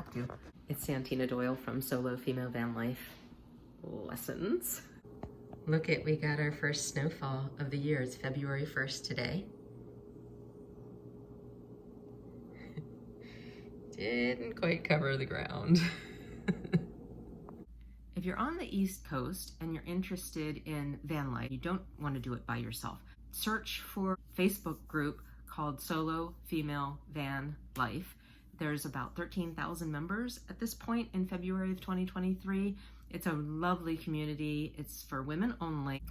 helped you. It's Santina Doyle from Solo Female Van Life Lessons. Look at, we got our first snowfall of the year. It's February 1st today. Didn't quite cover the ground. If you're on the East Coast and you're interested in van life, you don't want to do it by yourself, search for a Facebook group called Solo Female Van Life. There's about 13,000 members at this point in February of 2023. It's a lovely community. It's for women only.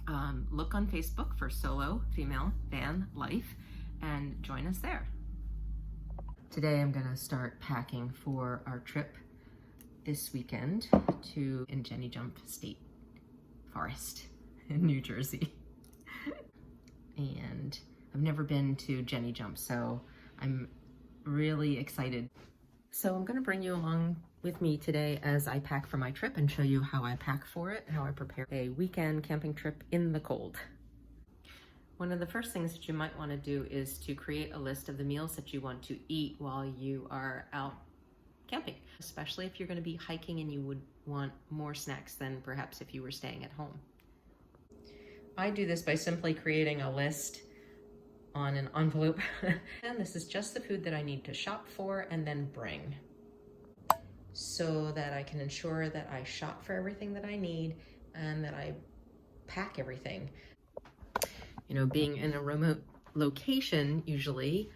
Look on Facebook for Solo Female Van Life and join us there. Today I'm gonna start packing for our trip this weekend to Jenny Jump State Forest in New Jersey. And I've never been to Jenny Jump, so I'm really excited. So I'm gonna bring you along with me today as I pack for my trip and show you how I pack for it, how I prepare a weekend camping trip in the cold. One of the first things that you might want to do is to create a list of the meals that you want to eat while you are out camping, especially if you're going to be hiking and you would want more snacks than perhaps if you were staying at home. I do this by simply creating a list on an envelope. And this is just the food that I need to shop for and then bring, so that I can ensure that I shop for everything that I need and that I pack everything. You know, being in a remote location usually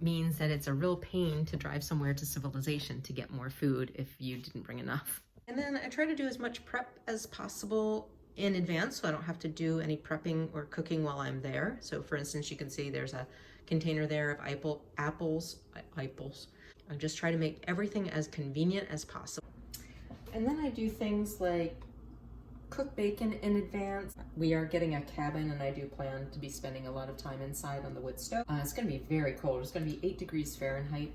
means that it's a real pain to drive somewhere to civilization to get more food if you didn't bring enough. And then I try to do as much prep as possible in advance so I don't have to do any prepping or cooking while I'm there. So for instance, you can see there's a container there of apples. I just try to make everything as convenient as possible. And then I do things like cook bacon in advance. We are getting a cabin and I do plan to be spending a lot of time inside on the wood stove. It's going to be very cold. It's going to be 8 degrees Fahrenheit.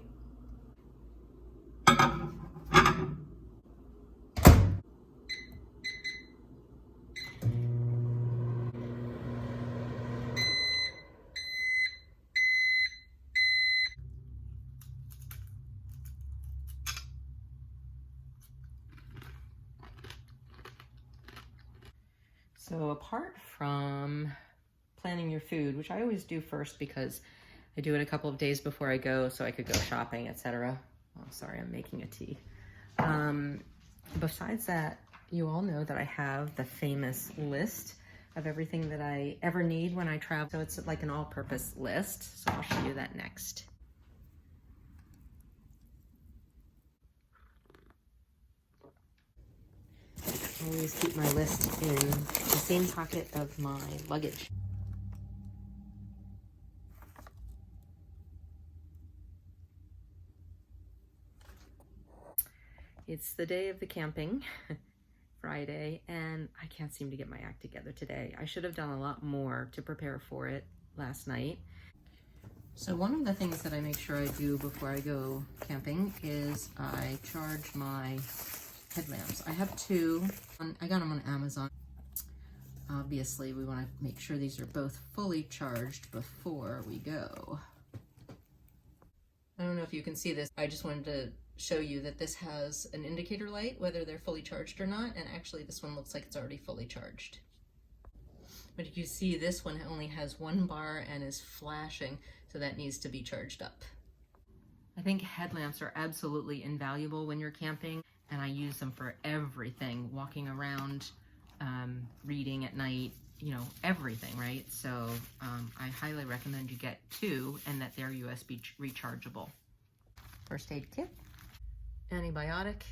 So apart from planning your food, which I always do first because I do it a couple of days before I go so I could go shopping, etc. Oh, sorry, I'm making a tea. Besides that, you all know that I have the famous list of everything that I ever need when I travel. So it's like an all-purpose list. So I'll show you that next. I always keep my list in the same pocket of my luggage. It's the day of the camping, Friday, and I can't seem to get my act together today. I should have done a lot more to prepare for it last night. So one of the things that I make sure I do before I go camping is I charge my headlamps. I have two. I got them on Amazon. Obviously, we want to make sure these are both fully charged before we go. I don't know if you can see this. I just wanted to show you that this has an indicator light, whether they're fully charged or not, and actually this one looks like it's already fully charged. But if you see, this one only has 1 bar and is flashing, so that needs to be charged up. I think headlamps are absolutely invaluable when you're camping, and I use them for everything, walking around, reading at night, you know, everything, right? So I highly recommend you get 2 and that they're USB rechargeable. First aid kit, antibiotic,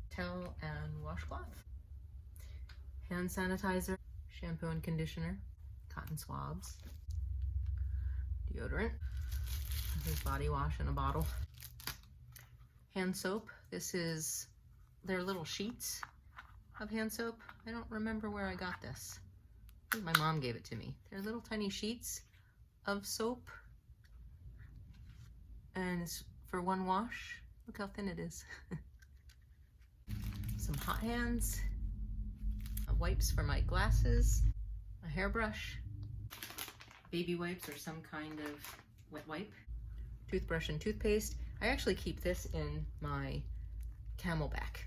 towel and washcloth, hand sanitizer, shampoo and conditioner, cotton swabs, deodorant, this is body wash in a bottle, hand soap. This is their little sheets of hand soap. I don't remember where I got this. I think my mom gave it to me. They're little tiny sheets of soap, and it's for 1 wash. Look how thin it is. Some hot hands, wipes for my glasses, a hairbrush, baby wipes or some kind of wet wipe, toothbrush and toothpaste. I actually keep this in my Camelback.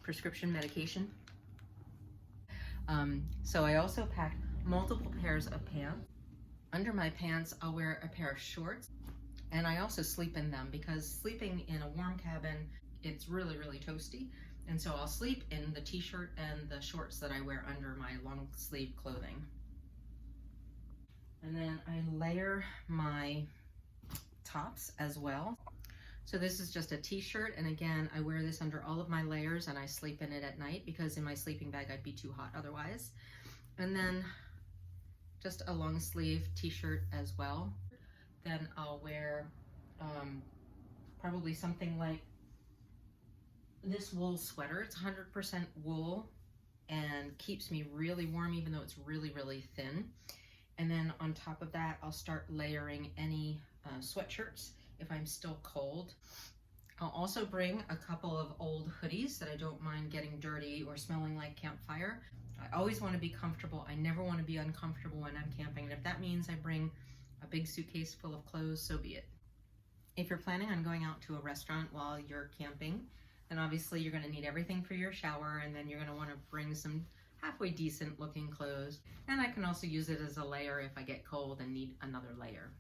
Prescription medication. So I also pack multiple pairs of pants. Under my pants, I'll wear a pair of shorts, and I also sleep in them because sleeping in a warm cabin, it's really, really toasty. And so I'll sleep in the t-shirt and the shorts that I wear under my long sleeve clothing. And then I layer my tops as well. So this is just a t-shirt, and again, I wear this under all of my layers and I sleep in it at night because in my sleeping bag I'd be too hot otherwise. And then just a long sleeve t-shirt as well. Then I'll wear probably something like this wool sweater. It's 100% wool and keeps me really warm even though it's really, really thin. And then on top of that, I'll start layering any sweatshirts if I'm still cold. I'll also bring a couple of old hoodies that I don't mind getting dirty or smelling like campfire. I always want to be comfortable. I never want to be uncomfortable when I'm camping. And if that means I bring a big suitcase full of clothes, so be it. If you're planning on going out to a restaurant while you're camping, then obviously you're going to need everything for your shower, and then you're going to want to bring some halfway decent looking clothes. And I can also use it as a layer if I get cold and need another layer.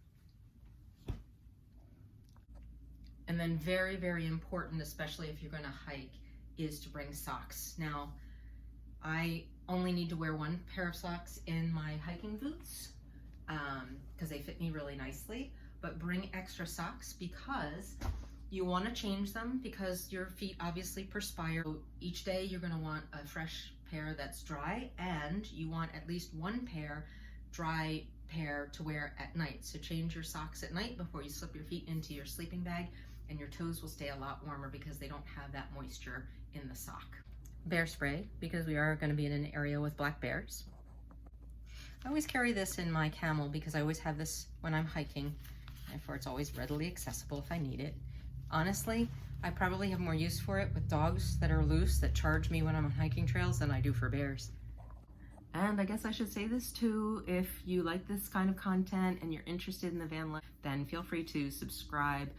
And then very, very important, especially if you're going to hike, is to bring socks. Now, I only need to wear one pair of socks in my hiking boots because they fit me really nicely, but bring extra socks because you want to change them because your feet obviously perspire. So each day you're going to want a fresh pair that's dry, and you want at least one dry pair to wear at night. So change your socks at night before you slip your feet into your sleeping bag, and your toes will stay a lot warmer because they don't have that moisture in the sock. Bear spray, because we are going to be in an area with black bears. I always carry this in my camel because I always have this when I'm hiking, therefore it's always readily accessible if I need it. Honestly, I probably have more use for it with dogs that are loose that charge me when I'm on hiking trails than I do for bears. And I guess I should say this too, if you like this kind of content and you're interested in the van life, then feel free to subscribe.